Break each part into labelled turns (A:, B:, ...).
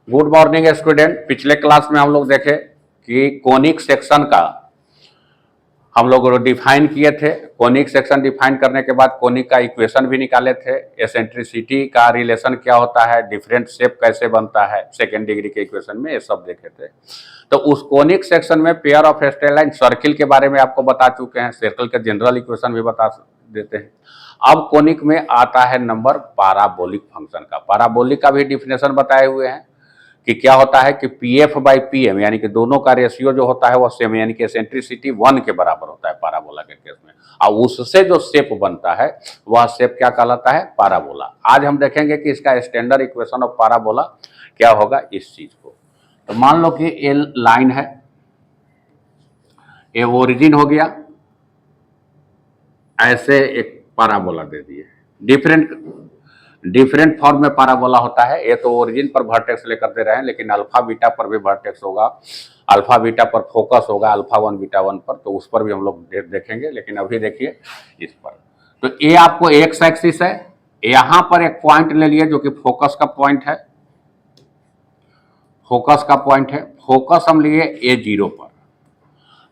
A: Good morning student. पिछले class में हम लोग देखे कि कोनिक सेक्शन का हम लोग डिफाइन किए थे। कोनिक सेक्शन डिफाइन करने के बाद कोनिक का इक्वेशन भी निकाले थे। एसेंट्रिसिटी का रिलेशन क्या होता है, डिफरेंट शेप कैसे बनता है सेकेंड डिग्री के इक्वेशन में, ये सब देखे थे। तो उस कोनिक सेक्शन में pair of straight line circle के बारे में आपको बता चुके हैं, सर्किल के जनरल इक्वेशन भी बता देते हैं। अब कोनिक में आता है नंबर पाराबोलिक फंक्शन का। पाराबोलिक का भी डिफिनेशन बताए हुए हैं कि क्या होता है कि P F by P M, यानी कि दोनों का रेशियो जो होता है वो सेम, यानी कि एसेंट्रिसिटी 1 के बराबर होता है पाराबोला के केस में, और उससे जो शेप बनता है वह शेप क्या कहलाता है, पाराबोला। आज हम देखेंगे कि इसका स्टैंडर्ड इक्वेशन ऑफ पाराबोला क्या होगा इस चीज को। तो मान लो कि ए लाइन है, ए ओरिजिन हो गया, ऐसे एक पाराबोला दे दिए। डिफरेंट फॉर्म में पाराबोला होता है। ये तो ओरिजिन पर वर्टेक्स लेकर दे रहे हैं, लेकिन अल्फा बीटा पर भी वर्टेक्स होगा, अल्फा बीटा पर फोकस होगा, अल्फा 1 बीटा 1 पर, तो उस पर भी हम लोग देखेंगे। लेकिन अभी देखिए इस पर। तो ये आपको एक्स एक्सिस है, यहां पर एक पॉइंट ले लिए जो कि फोकस का पॉइंट है, फोकस हम लिए A0 पर,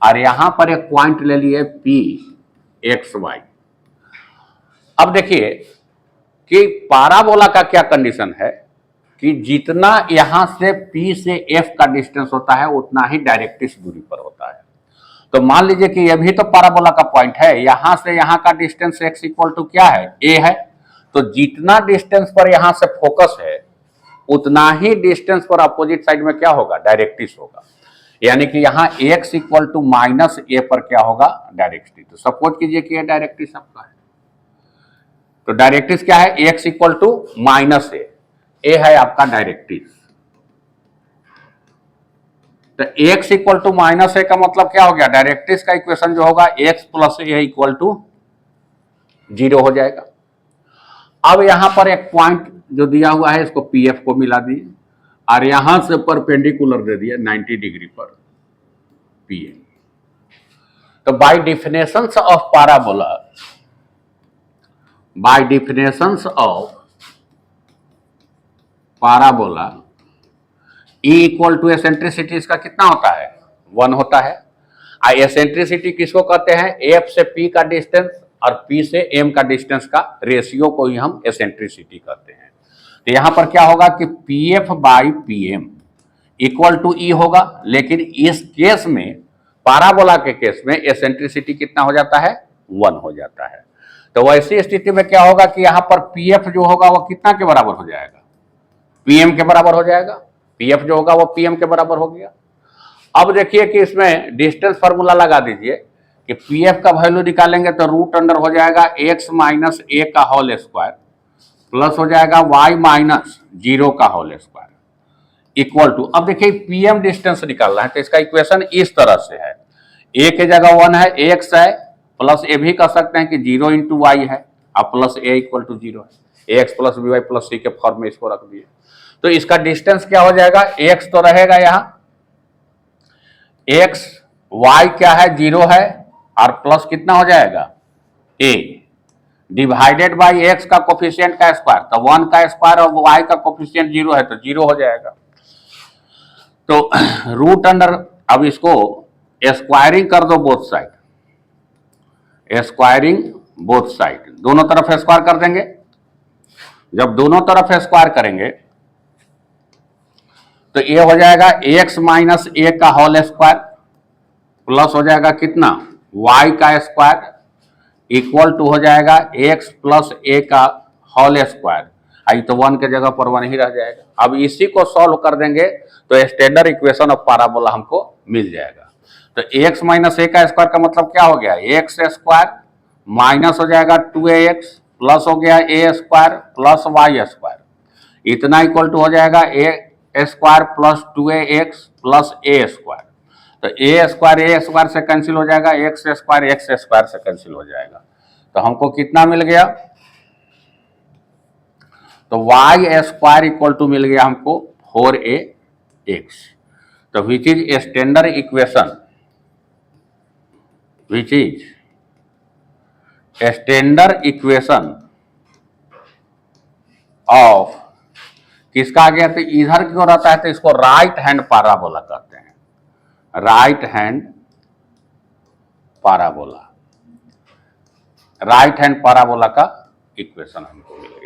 A: और यहां पर एक पॉइंट ले लिए P एक्स वाई। अब देखिए कि पाराबोला का क्या कंडीशन है कि जितना यहां से P से F का डिस्टेंस होता है उतना ही डायरेक्ट्रिक्स दूरी पर होता है। तो मान लीजिए कि यह भी तो पाराबोला का पॉइंट है, यहां से यहां का डिस्टेंस x इक्वल टू क्या है, a है। तो जितना डिस्टेंस पर यहां से फोकस है उतना ही डिस्टेंस पर अपोजिट साइड में क्या होगा, डायरेक्ट्रिक्स होगा। यानी कि यहां x इक्वल टू माइनस ए पर क्या होगा, डायरेक्ट्रिक्स। तो सपोज कीजिए कि यह डायरेक्ट्रिक्स आपका है, तो डायरेक्ट्रिक्स क्या है, x इक्वल टू माइनस ए है आपका डायरेक्ट्रिक्स। तो x इक्वल टू माइनस ए का मतलब क्या हो गया, डायरेक्ट्रिक्स का इक्वेशन जो होगा x plus a equal to 0 हो जाएगा। अब यहां पर एक पॉइंट जो दिया हुआ है इसको पीएफ को मिला दिए, और यहां से परपेंडिकुलर दे दिया 90 डिग्री पर पीएफ। तो by definitions of parabola, by definitions of parabola E equal to eccentricity इसका कितना होता है, 1 होता है। एसेंट्रिसिटी किसको कहते हैं, F से P का डिस्टेंस और P से M का डिस्टेंस का रेशियो को ही हम एसेंट्रिसिटी कहते हैं। तो यहां पर क्या होगा कि PF by PM equal to E होगा, लेकिन इस केस में, पाराबोला के केस में एसेंट्रिसिटी कितना हो जाता है, 1 हो जाता है। तो वैसी स्थिति में क्या होगा कि यहां पर PF जो होगा वो कितना के बराबर हो जाएगा, PM के बराबर हो जाएगा। पीएफ जो होगा वो पीएम के बराबर हो गया। अब देखिए कि इसमें डिस्टेंस फार्मूला लगा दीजिए कि पीएफ का वैल्यू निकालेंगे तो रूट अंडर हो जाएगा x माइनस ए का होल स्क्वायर प्लस हो जाएगा y माइनस 0 का होल स्क्वायर इक्वल टू, अब देखिए पीएम डिस्टेंस निकालना है तो इसका इक्वेशन इस तरह से है, ए के जगह 1 है, x है, प्लस ए भी कह सकते हैं कि 0 इंटू वाई है, अब प्लस ए इक्वल टू 0 है, x plus b y plus c के फॉर्म में इसको रख दिए। तो इसका डिस्टेंस क्या हो जाएगा, x तो रहेगा यहां, x, y क्या है 0 है, और प्लस कितना हो जाएगा a डिवाइडेड बाई x का कोफिशिएंट का स्क्वायर, तो 1 का स्क्वायर और y का कोफिशिएंट 0 है तो 0 हो जाएगा। तो रूट अंडर, अब इसको स्क्वायरिंग कर दो both side, squaring both side, दोनों तरफ स्क्वायर कर देंगे। जब दोनों तरफ स्क्वायर करेंगे तो ये हो जाएगा x माइनस ए का होल स्क्वायर प्लस हो जाएगा कितना, y का स्क्वायर इक्वल टू हो जाएगा x प्लस ए का होल स्क्वायर, आई तो 1 के जगह पर 1 ही रह जाएगा। अब इसी को सॉल्व कर देंगे तो स्टैंडर्ड इक्वेशन ऑफ पाराबोला हमको मिल जाएगा। तो x माइनस ए का स्क्वायर का मतलब क्या हो गया, एक्स स्क्वायर माइनस हो जाएगा 2ax प्लस हो गया ए स्क्वायर प्लस वाई स्क्वायर, इतना इक्वल टू हो जाएगा ए स्क्वायर प्लस 2ax प्लस ए स्क्वायर। तो ए स्क्वायर से कैंसिल हो जाएगा, एक्स स्क्वायर से कैंसिल हो जाएगा। तो हमको कितना मिल गया, तो वाई स्क्वायर इक्वल टू मिल गया हमको 4ax। तो which is standard equation, which is standard equation of किसका आ गया, तो इधर की ओर आता है तो इसको राइट हैंड पैराबोला कहते हैं, right hand parabola, right hand parabola का इक्वेशन हमको मिलेगा।